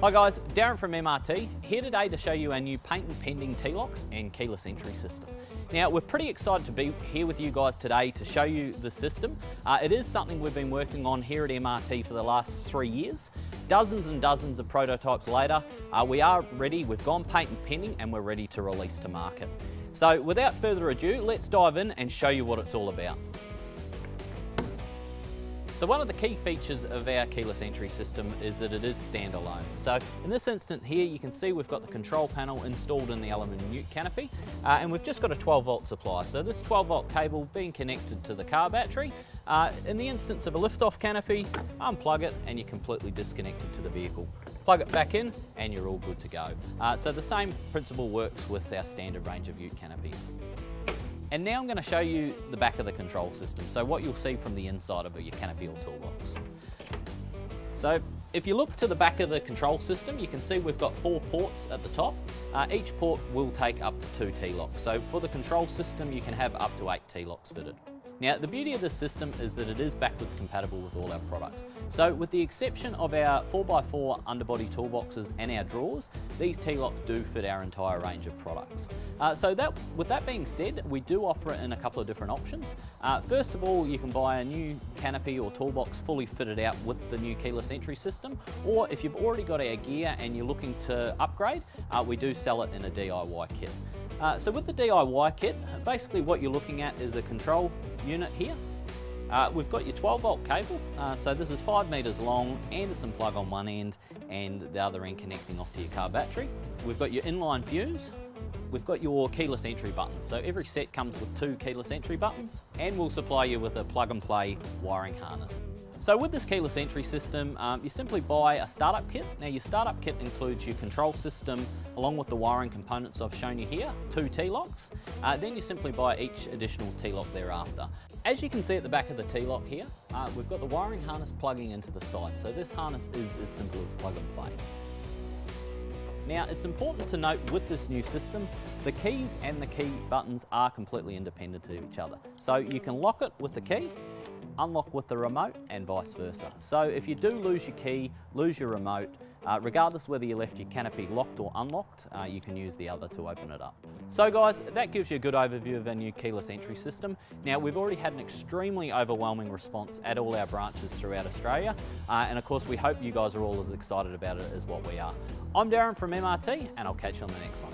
Hi guys, Darren from MRT, here today to show you our new patent pending T-locks and keyless entry system. Now we're pretty excited to be here with you guys today to show you the system. It is something we've been working on here at MRT for the last 3 years. Dozens and dozens of prototypes later, we are ready, we've gone patent pending and we're ready to release to market. So without further ado, let's dive in and show you what it's all about. So one of the key features of our keyless entry system is that it is standalone. So in this instant here, you can see we've got the control panel installed in the Aluminium Ute canopy, and we've just got a 12-volt supply. So this 12-volt cable being connected to the car battery. In the instance of a lift-off canopy, unplug it and you're completely disconnected to the vehicle. Plug it back in and you're all good to go. So the same principle works with our standard range of Ute canopies. And now I'm going to show you the back of the control system, so what you'll see from the inside of your canopy or toolbox. So if you look to the back of the control system, you can see we've got 4 ports at the top. Each port will take up to 2 T-locks. So for the control system, you can have up to 8 T-locks fitted. Now the beauty of this system is that it is backwards compatible with all our products. So with the exception of our 4x4 underbody toolboxes and our drawers, these T-locks do fit our entire range of products. With that being said, we do offer it in a couple of different options. First of all, you can buy a new canopy or toolbox fully fitted out with the new keyless entry system, or if you've already got our gear and you're looking to upgrade, we do sell it in a DIY kit. So with the DIY kit, basically what you're looking at is a control unit here. We've got your 12-volt cable, so this is 5 meters long, Anderson plug on one end and the other end connecting off to your car battery. We've got your inline fuse. We've got your keyless entry buttons. So every set comes with 2 keyless entry buttons, and we'll supply you with a plug and play wiring harness. So with this keyless entry system, you simply buy a startup kit. Now your startup kit includes your control system along with the wiring components I've shown you here, 2 T-locks. Then you simply buy each additional T-lock thereafter. As you can see at the back of the T-lock here, we've got the wiring harness plugging into the side. So this harness is as simple as plug and play. Now it's important to note with this new system, the keys and the key buttons are completely independent of each other. So you can lock it with the key, unlock with the remote, and vice versa. So if you do lose your key, lose your remote, regardless whether you left your canopy locked or unlocked, you can use the other to open it up. So guys, that gives you a good overview of our new keyless entry system. Now we've already had an extremely overwhelming response at all our branches throughout Australia, and of course we hope you guys are all as excited about it as what we are. I'm Darren from MRT, and I'll catch you on the next one.